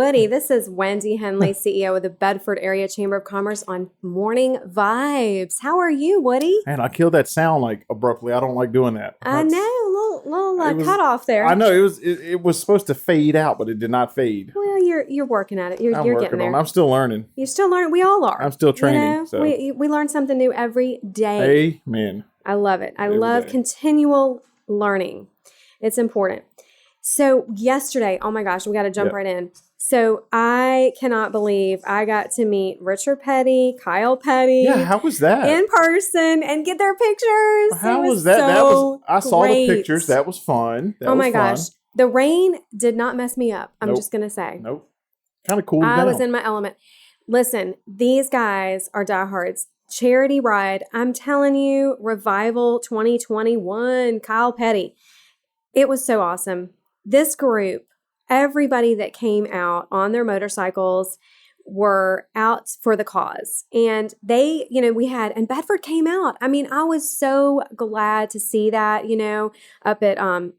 Woody. This is Wendy Henley, CEO of the Bedford Area Chamber of Commerce on Morning Vibes. How are you, Woody? Man, I killed that sound like abruptly. I don't like doing that. I know, little cut off there. I know it was supposed to fade out, but it did not fade. Well, you're working at it. You're getting there. I'm still learning. You're still learning. We all are. I'm still training. You know? So. We learn something new every day. Amen. I love it. I love continual learning. It's important. So yesterday, oh my gosh, we got to jump right in. So I cannot believe I got to meet Richard Petty, Kyle Petty. Yeah, how was that? In person and get their pictures. How was that? I saw the pictures. That was fun. Oh my gosh. The rain did not mess me up. I'm just going to say. Nope. Kind of cool. I was in my element. Listen, these guys are diehards. Charity ride. I'm telling you, Revival 2021, Kyle Petty. It was so awesome. This group, everybody that came out on their motorcycles were out for the cause. And they, and Bedford came out. I mean, I was so glad to see that, up at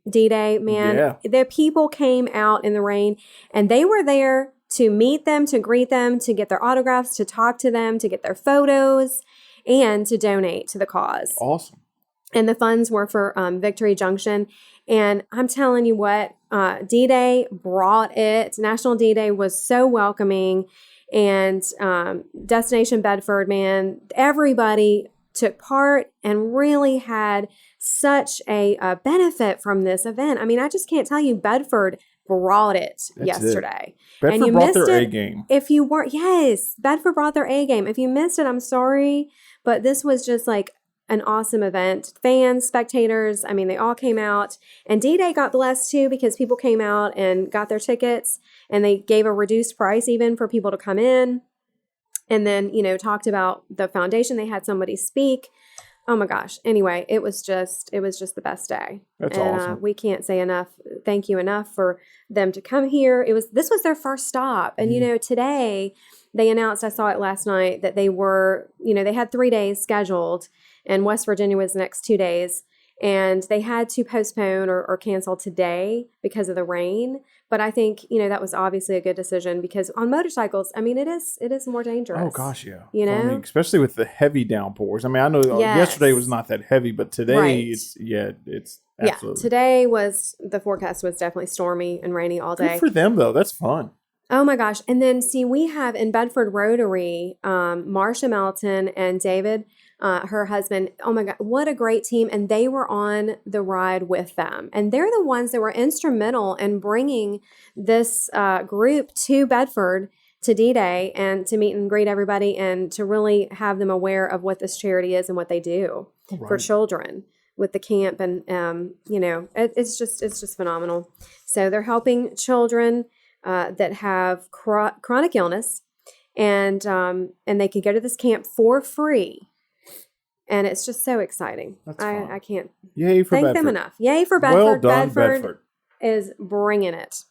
D-Day, man. Yeah. The people came out in the rain and they were there to meet them, to greet them, to get their autographs, to talk to them, to get their photos, and to donate to the cause. Awesome. And the funds were for Victory Junction. And I'm telling you what, D-Day brought it. National D-Day was so welcoming. And Destination Bedford, man, everybody took part and really had such a benefit from this event. I mean, I just can't tell you, Bedford brought it yesterday. Bedford and you brought missed their it. A game. If you weren't, yes, Bedford brought their A game. If you missed it, I'm sorry. But this was just like an awesome event. Fans, spectators, I mean, they all came out. And D-Day got blessed too because people came out and got their tickets and they gave a reduced price even for people to come in. And then, talked about the foundation. They had somebody speak. Oh my gosh. Anyway, it was just the best day. That's awesome. We can't say thank you enough for them to come here. This was their first stop. And, today they announced, I saw it last night, that they were, they had 3 days scheduled. And West Virginia was the next 2 days. And they had to postpone or cancel today because of the rain. But I think, that was obviously a good decision because on motorcycles, I mean, it is more dangerous. Oh, gosh, yeah. I mean, especially with the heavy downpours. I mean, I know yesterday was not that heavy, but today it's absolutely. Today the forecast was definitely stormy and rainy all day. Good for them, though. That's fun. Oh, my gosh. And then, see, we have in Bedford Rotary, Marsha Melton and David, her husband. Oh my God, what a great team. And they were on the ride with them. And they're the ones that were instrumental in bringing this group to Bedford to D-Day and to meet and greet everybody and to really have them aware of what this charity is and what they do for children with the camp. And, it's just phenomenal. So they're helping children that have chronic illness and they can go to this camp for free. And it's just so exciting. I can't thank Bedford. Them enough. Yay for Bedford. Well done, Bedford is bringing it.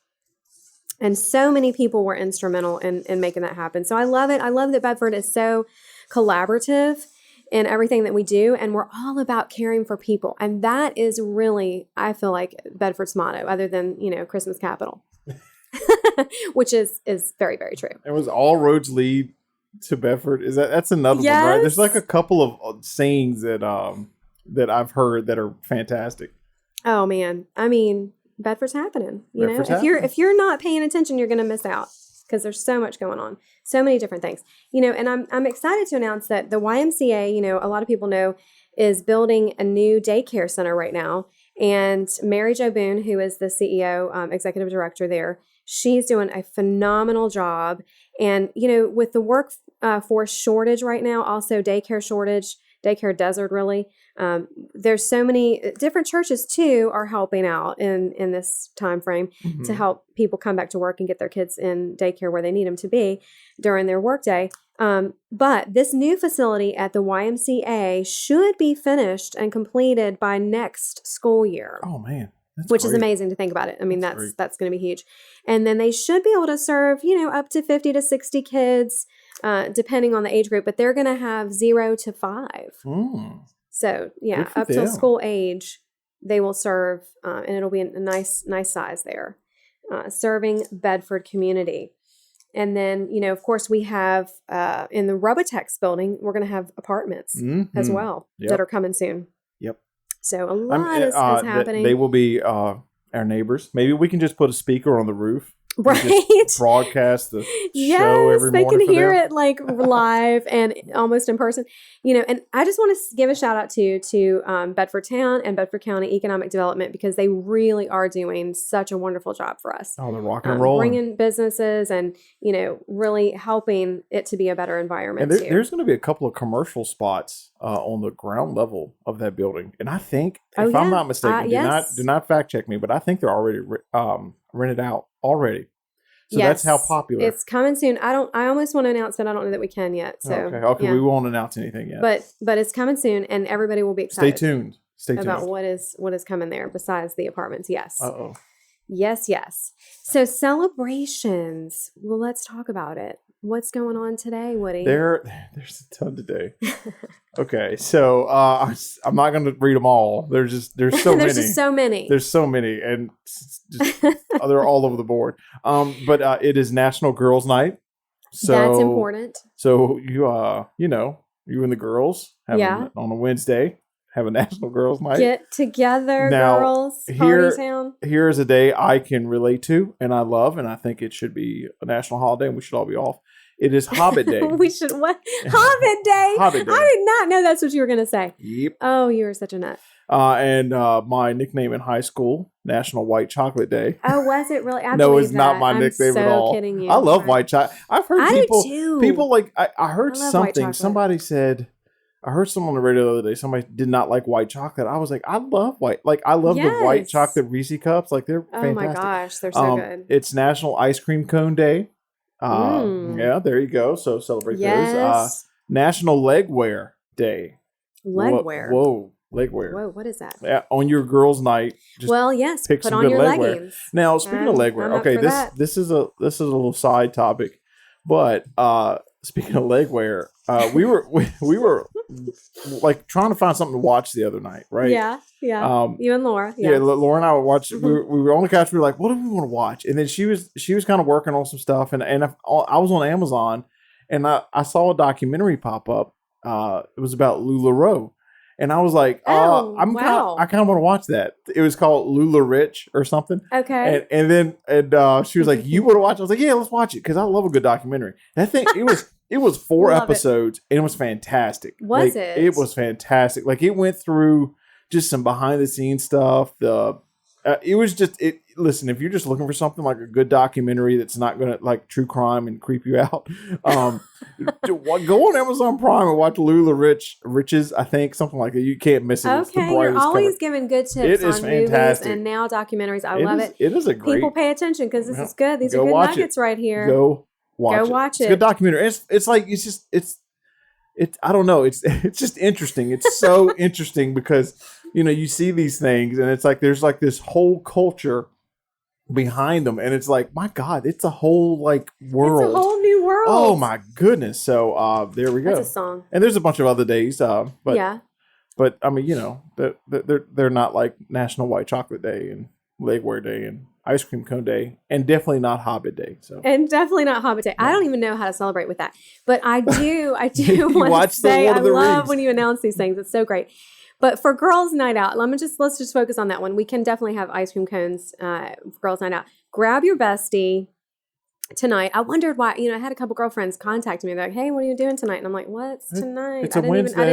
And so many people were instrumental in making that happen. So I love it. I love that Bedford is so collaborative in everything that we do. And we're all about caring for people. And that is really, I feel like, Bedford's motto, other than, Christmas capital, which is very, very true. It was all roads lead to Bedford. That's another one, right? There's like a couple of sayings that I've heard that are fantastic. Oh man, I mean, Bedford's happening. If you're not paying attention, you're going to miss out because there's so much going on, so many different things. And I'm excited to announce that the YMCA, a lot of people know, is building a new daycare center right now. And Mary Jo Boone, who is the CEO, executive director there, she's doing a phenomenal job. And, with the workforce shortage right now, also daycare shortage, daycare desert, really, there's so many different churches, too, are helping out in this time frame to help people come back to work and get their kids in daycare where they need them to be during their workday. But this new facility at the YMCA should be finished and completed by next school year. Oh, man. Which is amazing to think about it. I mean, that's going to be huge. And then they should be able to serve, up to 50 to 60 kids, depending on the age group. But they're going to have 0 to 5. So, up till school age, they will serve, and it'll be a nice size there, serving Bedford community. And then, of course, we have in the Robotex building, we're going to have apartments as well that are coming soon. Yep. So a lot is happening. They will be our neighbors. Maybe we can just put a speaker on the roof. Right. Just broadcast the show every morning. Yes, they can hear it like live and almost in person. And I just want to give a shout out to Bedford Town and Bedford County Economic Development, because they really are doing such a wonderful job for us. Oh, they're rocking and rolling. Bringing businesses and, really helping it to be a better environment. And there's going to be a couple of commercial spots on the ground level of that building. And I think, if I'm not mistaken, do not fact check me, but I think they're already rented out already. So that's how popular. It's coming soon. I almost want to announce it. I don't know that we can yet. So okay. We won't announce anything yet. But it's coming soon, and everybody will be excited. Stay tuned about what is coming there besides the apartments. Yes. Uh-oh. Yes. So celebrations. Well, let's talk about it. What's going on today, Woody? There's a ton today. Okay, so I'm not going to read them all. There's so many. There's just so many. There's so many, and they're all over the board. But it is National Girls' Night. So that's important. So you and the girls have on a Wednesday have a National Girls' Night. Get together, now, girls. Party town. Here is a day I can relate to, and I love, and I think it should be a national holiday, and we should all be off. It is Hobbit Day. We should what? Hobbit Day. Hobbit Day. I did not know that's what you were going to say. Yep. Oh, you were such a nut. And my nickname in high school, National White Chocolate Day. Oh, was it really? No, it's not my nickname at all. Kidding you. I love white chocolate. I've heard people like I heard something. Somebody said. I heard someone on the radio the other day. Somebody did not like white chocolate. I was like, I love white. Like, I love the white chocolate Reese cups. Like, they're fantastic. Oh my gosh, they're so good. It's National Ice Cream Cone Day. Yeah, there you go. So celebrate those. National Legwear Day. Legwear. Whoa, legwear. Whoa, what is that? Yeah, on your girls' night. Just pick put some on good your legwear. leggings. Now, speaking of legwear, okay, this is a little side topic, but speaking of legwear, we were like trying to find something to watch the other night, right? Yeah. You and Laura. Yeah, Laura and I would watch. Mm-hmm. We were on the couch. We were like, "What do we want to watch?" And then she was kind of working on some stuff, and I was on Amazon, and I saw a documentary pop up. It was about LuLaRoe, and I was like, I kind of want to watch that. It was called LuLaRich or something. Okay. And then she was like, "You want to watch?" I was like, "Yeah, let's watch it," because I love a good documentary. That thing, it was 4 episodes, and it was fantastic. Was it? It was fantastic. Like, it went through just some behind the scenes stuff. It was just it. Listen, if you're just looking for something like a good documentary that's not going to like true crime and creep you out, go on Amazon Prime and watch Riches. I think something like that. You can't miss it. Okay, you're always giving good tips on movies and now documentaries. I love it. It is a great. People pay attention because this is good. These are good nuggets right here. Go watch it. It's a good documentary. It's like I don't know. It's just interesting. It's so interesting because you see these things and it's like there's like this whole culture behind them, and it's like, my God, it's a whole like world. It's a whole new world. Oh my goodness. So there we go. That's a song. And there's a bunch of other days. But yeah. But I mean, they're not like National White Chocolate Day and Legwear Day and Ice Cream Cone Day, and definitely not Hobbit Day. And definitely not Hobbit Day. No. I don't even know how to celebrate with that, but I do want to say I love when you announce these things. It's so great. But for Girls' Night Out, let's just focus on that one. We can definitely have ice cream cones for Girls' Night Out. Grab your bestie tonight. I wondered why, I had a couple girlfriends contact me. They're like, "Hey, what are you doing tonight?" And I'm like, "What's tonight?" It's a Wednesday. I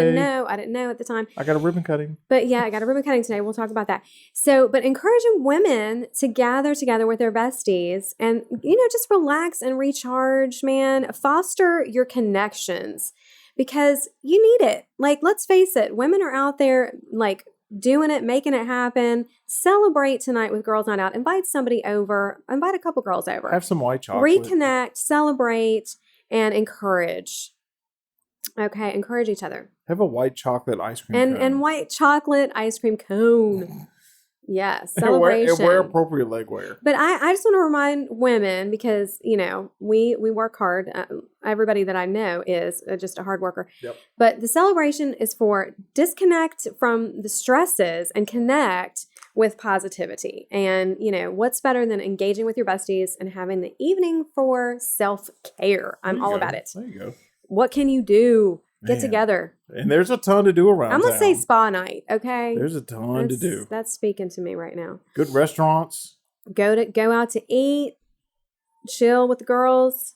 didn't know at the time. I got a ribbon cutting. But yeah, I got a ribbon cutting today. We'll talk about that. So, but encouraging women to gather together with their besties and, just relax and recharge, man. Foster your connections because you need it. Like, let's face it, women are out there like doing it, making it happen. Celebrate tonight with Girls' Night Out. Invite somebody over. Invite a couple girls over. Have some white chocolate. Reconnect, celebrate, and encourage. Okay, encourage each other. Have a white chocolate ice cream cone. And white chocolate ice cream cone. Yes, celebration. And wear appropriate legwear. But I just want to remind women because, we work hard. Everybody that I know is just a hard worker. Yep. But the celebration is for disconnect from the stresses and connect with positivity. And, what's better than engaging with your besties and having the evening for self-care? I'm all about it. There you go. What can you do? Get together. And there's a ton to do around I'm going to town. say spa night, okay? There's a ton to do. That's speaking to me right now. Good restaurants. Go out to eat, chill with the girls,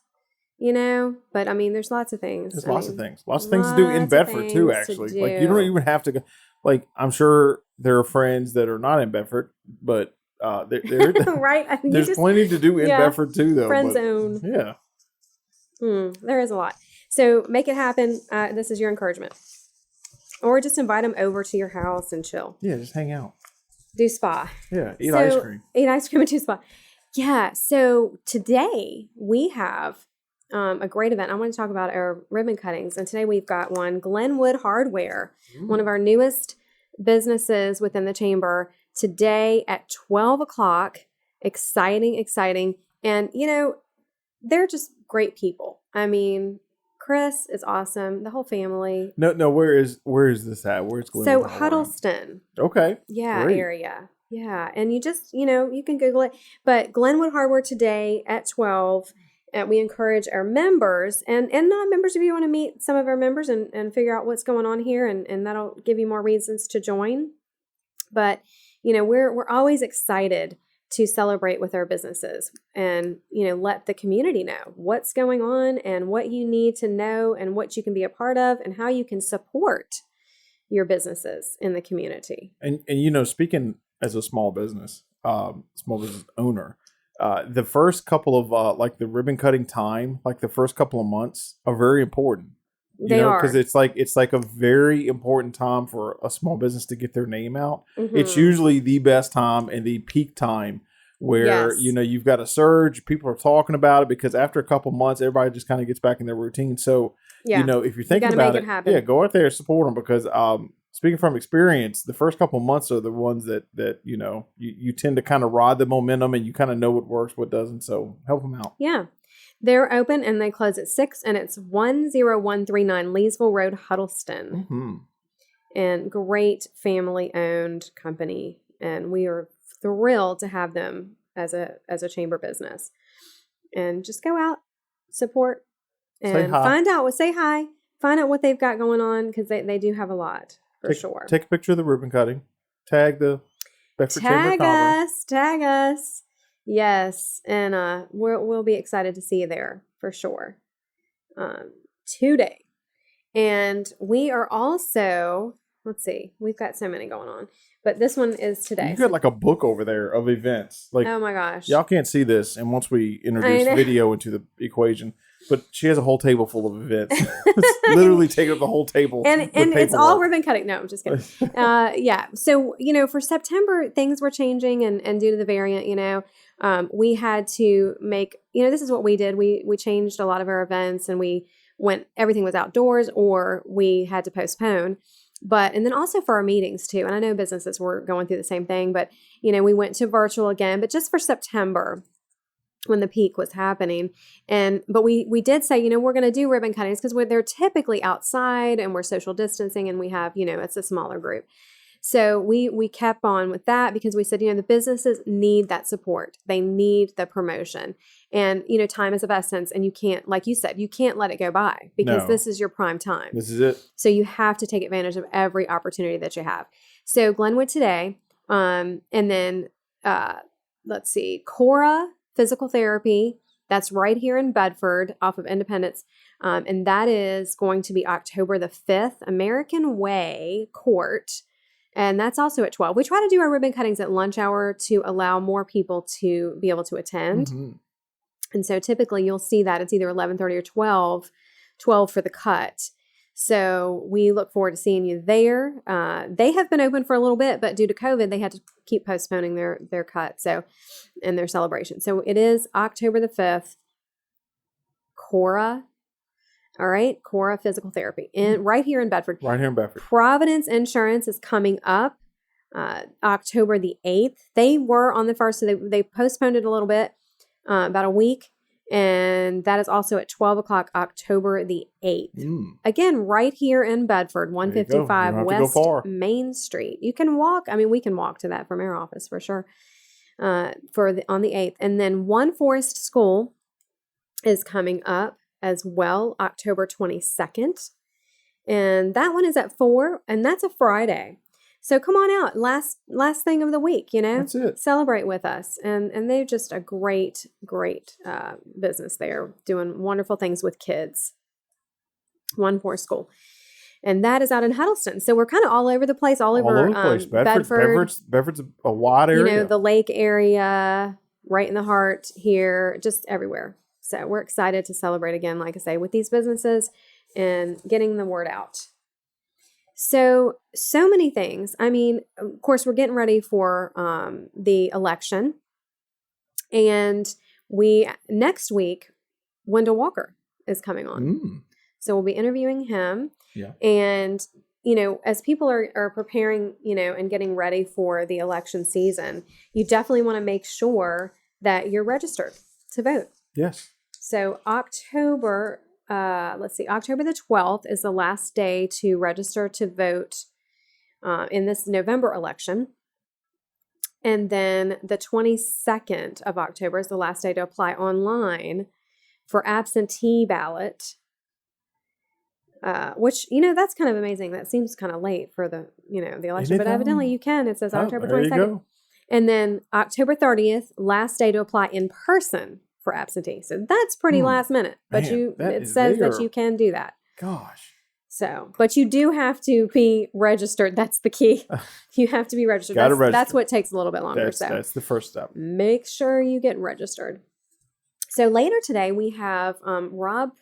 But, there's lots of things. There's lots of things. Lots of things to do in Bedford, too, actually. Like, you don't even have to go. Like, I'm sure there are friends that are not in Bedford, but right? There's plenty to do in Bedford, too, though. Friend zone. Yeah. There is a lot. So make it happen. This is your encouragement. Or just invite them over to your house and chill. Yeah, just hang out. Do spa. Yeah, eat ice cream. Eat ice cream and do spa. Yeah, so today we have a great event. I want to talk about our ribbon cuttings. And today we've got one, Glenwood Hardware, one of our newest businesses within the chamber. Today at 12 o'clock. Exciting. And, they're just great people. Chris is awesome. The whole family. No. Where is this at? Where's Glenwood? So Huddleston. Okay. Yeah, great. Area. Yeah, and you just you can Google it. But Glenwood Hardware today at 12. We encourage our members and non-members if you want to meet some of our members and figure out what's going on here, and that'll give you more reasons to join. But we're always excited to celebrate with our businesses and, let the community know what's going on and what you need to know and what you can be a part of and how you can support your businesses in the community. And speaking as a small business owner, the first couple of like the ribbon cutting time, like the first couple of months are very important. They are, because it's like a very important time for a small business to get their name out. Mm-hmm. It's usually the best time and the peak time where, you've got a surge. People are talking about it because after a couple months, everybody just kind of gets back in their routine. So, if you're thinking about it, go out there and support them because, speaking from experience, the first couple months are the ones that you tend to kind of ride the momentum and you kind of know what works, what doesn't. So help them out. Yeah. They're open and they close at 6 and it's 10139 Leesville Road, Huddleston. Mm-hmm. And great family owned company. And we are thrilled to have them as a chamber business. And just go out, support, and say hi, find out what they've got going on because they do have a lot for sure. Take a picture of the ribbon cutting, tag the Bedford Chamber Conference. Tag us. Yes, and we'll be excited to see you there for sure. Today, and we are also we've got so many going on, but this one is today. You got like a book over there of events. Like, oh my gosh, y'all can't see this, and once we introduce video into the equation, but she has a whole table full of events. It's literally taking up the whole table, and it's all ribbon cutting. No, I'm just kidding. Yeah, so for September things were changing, and due to the variant, we had to make, this is what we did. We changed a lot of our events and everything was outdoors or we had to postpone. And then also for our meetings too. And I know businesses were going through the same thing, but we went to virtual again, but just for September when the peak was happening. But we did say, we're going to do ribbon cuttings because they're typically outside and we're social distancing and we have, it's a smaller group. So we kept on with that because we said, the businesses need that support. They need the promotion. And, time is of essence. And you can't, like you said, you can't let it go by because this is your prime time. This is it. So you have to take advantage of every opportunity that you have. So Glenwood today, and then let's see, Cora Physical Therapy. That's right here in Bedford off of Independence. And that is going to be October the 5th, American Way Court. And that's also at 12. We try to do our ribbon cuttings at lunch hour to allow more people to be able to attend. Mm-hmm. And so typically you'll see that it's either 11:30 or 12 for the cut. So we look forward to seeing you there. They have been open for a little bit, but due to COVID, they had to keep postponing their cut and their celebration. So it is October the 5th, Cora. All right, Cora Physical Therapy right here in Bedford. Right here in Bedford. Providence Insurance is coming up October the 8th. They were on the 1st, so they postponed it a little bit, about a week. And that is also at 12 o'clock, October the 8th. Again, right here in Bedford, 155 West Main Street. You can walk. I mean, we can walk to that from our office for sure on the 8th. And then One Forest School is coming up as well, October 22nd. And that one is at 4, and that's a Friday. So come on out, last thing of the week, That's it. Celebrate with us. And they're just a great business there, doing wonderful things with kids. One Forest School. And that is out in Huddleston. So we're kind of all over the place, all over the place. Bedford's a wide area. The lake area, right in the heart here, just everywhere. So we're excited to celebrate again, like I say, with these businesses and getting the word out. So many things. I mean, of course, we're getting ready for the election. And next week, Wendell Walker is coming on. So we'll be interviewing him. Yeah. And, as people are preparing, and getting ready for the election season, you definitely want to make sure that you're registered to vote. Yes. So October the 12th is the last day to register to vote in this November election. And then the 22nd of October is the last day to apply online for absentee ballot, which, that's kind of amazing. That seems kind of late for the election, but evidently you can. It says October 22nd. And then October 30th, last day to apply in person for absentee. So that's pretty last minute, but it says that you can do that. Gosh. So, but you do have to be registered. That's the key. You have to be registered. That's what takes a little bit longer. That's the first step. Make sure you get registered. So later today, we have Rob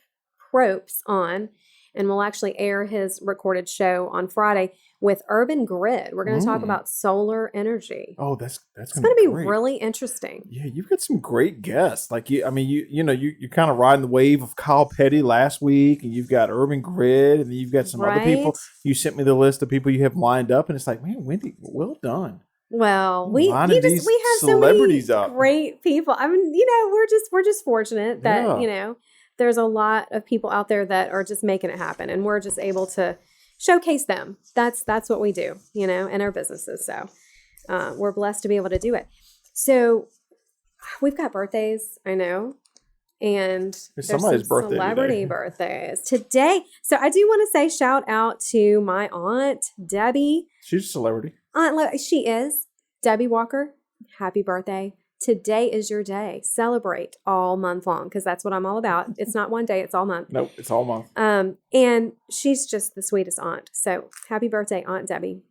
Propes on, and we'll actually air his recorded show on Friday with Urban Grid. We're going to talk about solar energy. Oh, that's going to be really interesting. Yeah, you've got some great guests. Like you're kind of riding the wave of Kyle Petty last week, and you've got Urban Grid, and you've got some other people. You sent me the list of people you have lined up, and it's like, man, Wendy, well done. Well, we have so many great people. I mean, we're just fortunate that there's a lot of people out there that are just making it happen, and we're just able to showcase them. That's what we do, in our businesses. So we're blessed to be able to do it. So we've got birthdays, I know, and there's somebody's some birthday celebrity birthdays today. So I do want to say shout out to my aunt Debbie. She's a celebrity. She is Debbie Walker. Happy birthday. Today is your day. Celebrate all month long, because that's what I'm all about. It's not one day, it's all month. Nope, it's all month. And she's just the sweetest aunt. So happy birthday, Aunt Debbie.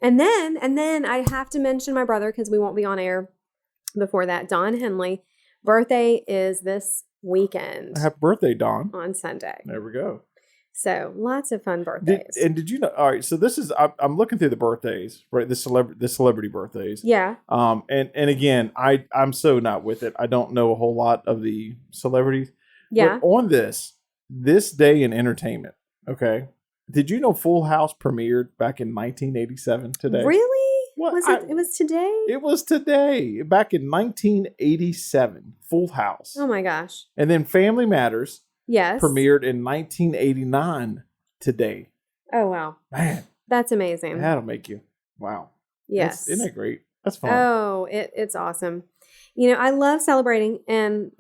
And then I have to mention my brother, because we won't be on air before that. Don Henley. Birthday is this weekend. Happy birthday, Don. On Sunday. There we go. So lots of fun birthdays. Did you know? All right. So this is, I'm looking through the birthdays, right? The celebrity birthdays. Yeah. And again, I'm so not with it. I don't know a whole lot of the celebrities. Yeah. But on this day in entertainment. Okay. Did you know Full House premiered back in 1987 today? Really? What? It was today? It was today. Back in 1987. Full House. Oh my gosh. And then Family Matters. Yes. Premiered in 1989 today. Oh, wow. Man. That's amazing. That'll make you. Wow. Yes. Isn't that great? That's fun. Oh, it's awesome. I love celebrating, and,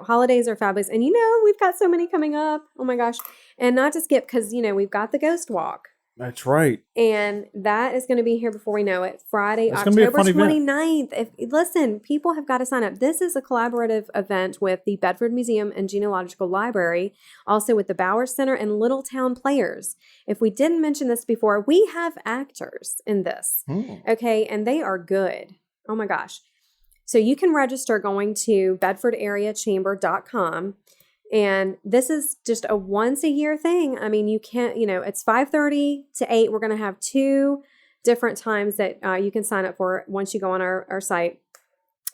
holidays are fabulous. And, we've got so many coming up. Oh my gosh. And not to skip, because, we've got the Ghost Walk. That's right. And that is going to be here before we know it. Friday, October 29th. Listen, people have got to sign up. This is a collaborative event with the Bedford Museum and Genealogical Library, also with the Bowers Center and Little Town Players. If we didn't mention this before, we have actors in this. Okay, and they are good. Oh my gosh. So you can register going to bedfordareachamber.com. And this is just a once a year thing. I mean, you can't, it's 5:30 to 8. We're going to have 2 different times that you can sign up for once you go on our site.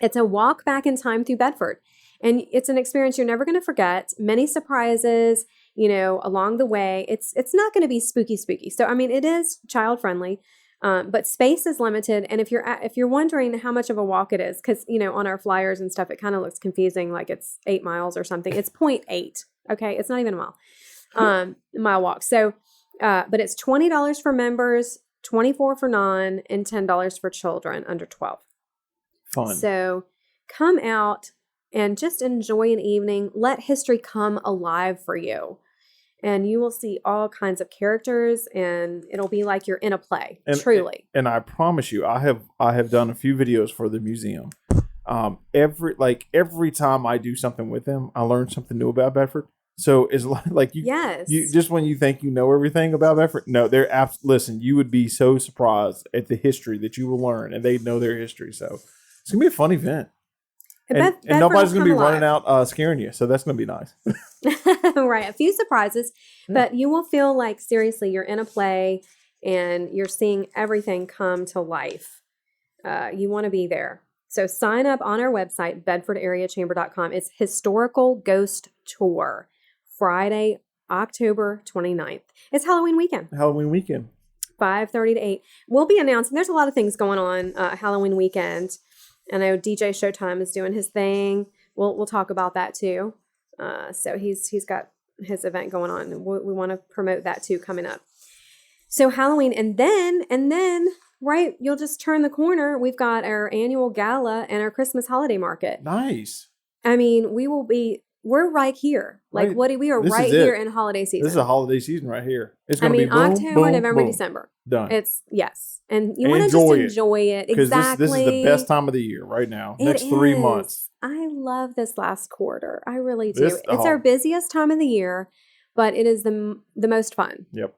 It's a walk back in time through Bedford. And it's an experience you're never going to forget. Many surprises, along the way. It's not going to be spooky. So, I mean, it is child friendly. But space is limited, and if you're wondering how much of a walk it is, because on our flyers and stuff, it kind of looks confusing, like it's 8 miles or something. It's 0.8. Okay, it's not even a mile walk. So, but it's $20 for members, $24 for non, and $10 for children under 12. Fun. So, come out and just enjoy an evening. Let history come alive for you. And you will see all kinds of characters, and it'll be like you're in a play, truly. And I promise you, I have done a few videos for the museum. Every time I do something with them, I learn something new about Bedford. So it's like you just when you think you know everything about Bedford, no, listen, you would be so surprised at the history that you will learn, and they know their history. So it's gonna be a fun event. And nobody's going to be running out scaring you. So that's going to be nice. Right. A few surprises. Yeah. But you will feel like, seriously, you're in a play and you're seeing everything come to life. You want to be there. So sign up on our website, bedfordareachamber.com. It's Historical Ghost Tour, Friday, October 29th. It's Halloween weekend. 5:30 to 8. We'll be announcing. There's a lot of things going on Halloween weekend. I know DJ Showtime is doing his thing. We'll talk about that too. So he's got his event going on. We want to promote that too coming up. So Halloween, and then right, you'll just turn the corner. We've got our annual gala and our Christmas holiday market. Nice. I mean, we're right here. Like right. We are right here in holiday season. This is a holiday season right here. It's going to be boom, October, boom, November, boom. December. Done. Yes. And you want to just enjoy it. Exactly. This is the best time of the year right now. Next 3 months. I love this last quarter. I really do. It's our busiest time of the year, but it is the most fun. Yep.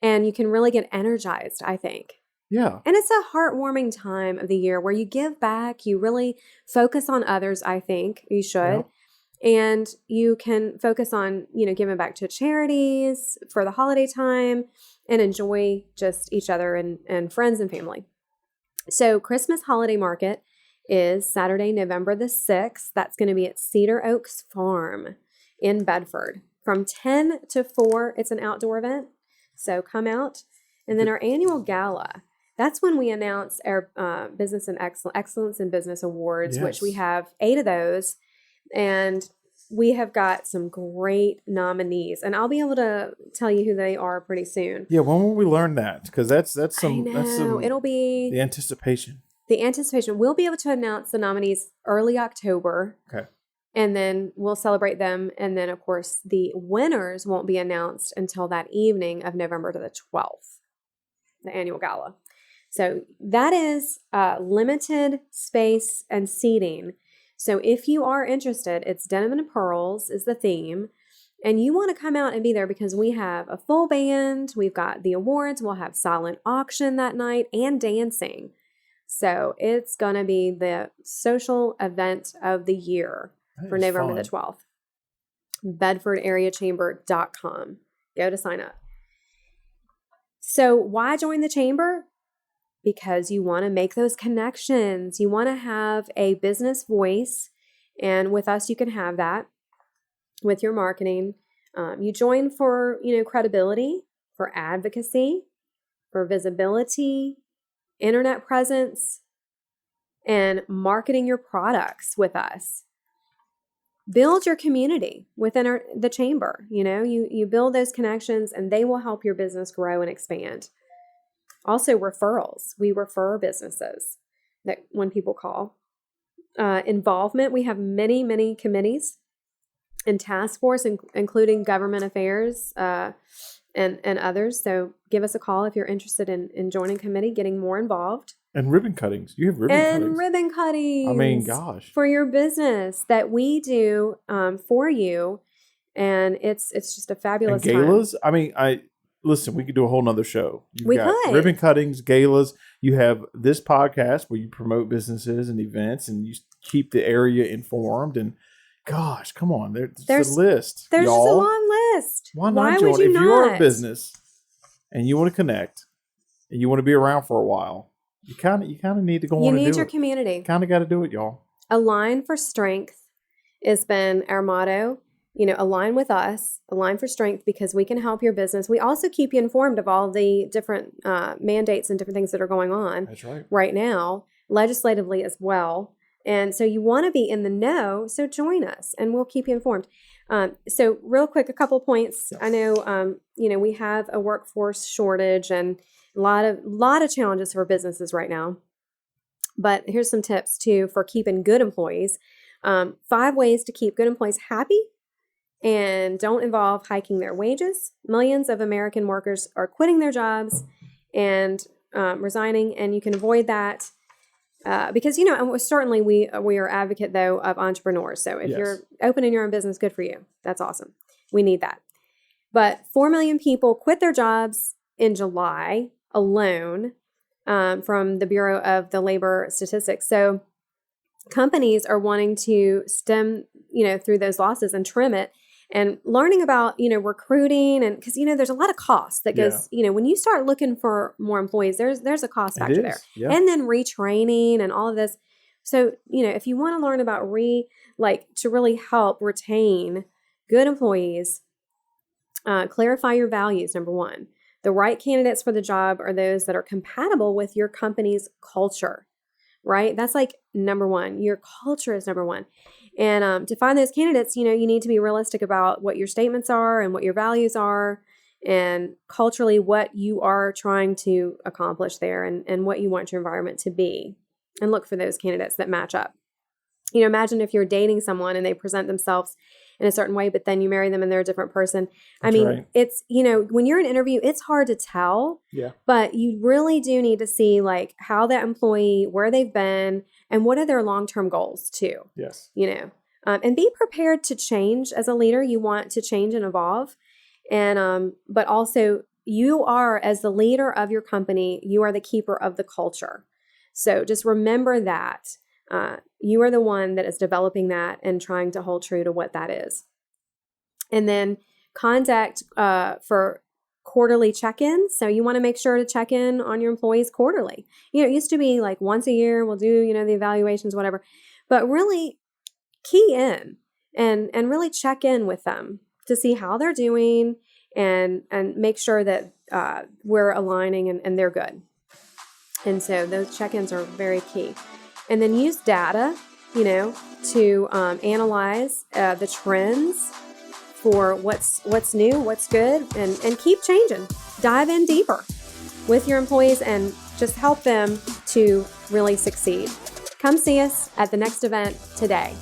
And you can really get energized, I think. Yeah. And it's a heartwarming time of the year where you give back. You really focus on others, I think. You should. Yep. And you can focus on, giving back to charities for the holiday time and enjoy just each other and friends and family. So Christmas Holiday Market is Saturday, November the 6th. That's going to be at Cedar Oaks Farm in Bedford from 10 to 4. It's an outdoor event. So come out. And then our annual gala, that's when we announce our Business and Excellence in Business Awards, yes. Which we have 8 of those. And we have got some great nominees, and I'll be able to tell you who they are pretty soon. Yeah, when will we learn that? Because that's some. It'll be the anticipation. The anticipation. We'll be able to announce the nominees early October. Okay. And then we'll celebrate them, and then of course the winners won't be announced until that evening of November to the 12th, the annual gala. So that is limited space and seating. So if you are interested, it's Denim and Pearls is the theme, and you want to come out and be there because we have a full band, we've got the awards, we'll have silent auction that night and dancing. So it's going to be the social event of the year for November the 12th. BedfordAreaChamber.com. Go to sign up. So why join the chamber? Because you want to make those connections. You want to have a business voice. And with us, you can have that with your marketing. You join for, credibility, for advocacy, for visibility, internet presence, and marketing your products with us. Build your community within the chamber. You build those connections, and they will help your business grow and expand. Also, referrals. We refer businesses that when people call. Involvement. We have many, many committees and task force, including government affairs and others. So give us a call if you're interested in joining committee, getting more involved. And ribbon cuttings. You have ribbon cuttings. I mean, gosh. For your business that we do for you. And it's just a fabulous and galas. Time. Listen, we could do a whole nother show. We could. Ribbon cuttings, galas. You have this podcast where you promote businesses and events and you keep the area informed. And gosh, come on. There's a list. There's y'all. Just a long list. Why not join? If you're a business and you want to connect and you want to be around for a while, you kind of need to go on and do it. You need your community. Kind of got to do it, y'all. A line for strength has been our motto. align with us, align for strength, because we can help your business. We also keep you informed of all the different mandates and different things that are going on. That's right now, legislatively as well. And so you want to be in the know, so join us and we'll keep you informed. So real quick, a couple points. I know, we have a workforce shortage and a lot of challenges for businesses right now. But here's some tips too for keeping good employees. 5 ways to keep good employees happy and don't involve hiking their wages. Millions of American workers are quitting their jobs and resigning, and you can avoid that because, certainly we are advocate, though, of entrepreneurs. So if you're opening your own business, good for you. That's awesome. We need that. But 4 million people quit their jobs in July alone from the Bureau of the Labor Statistics. So companies are wanting to stem, through those losses and trim it. And learning about, recruiting, and because, there's a lot of cost that goes, when you start looking for more employees, there's a cost factor there. Yeah. And then retraining and all of this. So, if you want to learn about to really help retain good employees, clarify your values, number 1. The right candidates for the job are those that are compatible with your company's culture, right? That's like number 1. Your culture is number 1. And to find those candidates, you need to be realistic about what your statements are and what your values are, and culturally what you are trying to accomplish there, and what you want your environment to be. And look for those candidates that match up. Imagine if you're dating someone and they present themselves in a certain way, but then you marry them and they're a different person. Right. It's, when you're in an interview, it's hard to tell. Yeah. But you really do need to see how that employee, where they've been, and what are their long-term goals too. Yes. And be prepared to change as a leader. You want to change and evolve. And, but also you are, as the leader of your company, you are the keeper of the culture. So just remember that. You are the one that is developing that and trying to hold true to what that is. And then contact for quarterly check-ins. So you want to make sure to check in on your employees quarterly. It used to be once a year, we'll do, the evaluations, whatever. But really key in and really check in with them to see how they're doing and make sure that we're aligning and they're good. And so those check-ins are very key. And then use data, to analyze the trends for what's new, what's good, and keep changing. Dive in deeper with your employees and just help them to really succeed. Come see us at the next event today.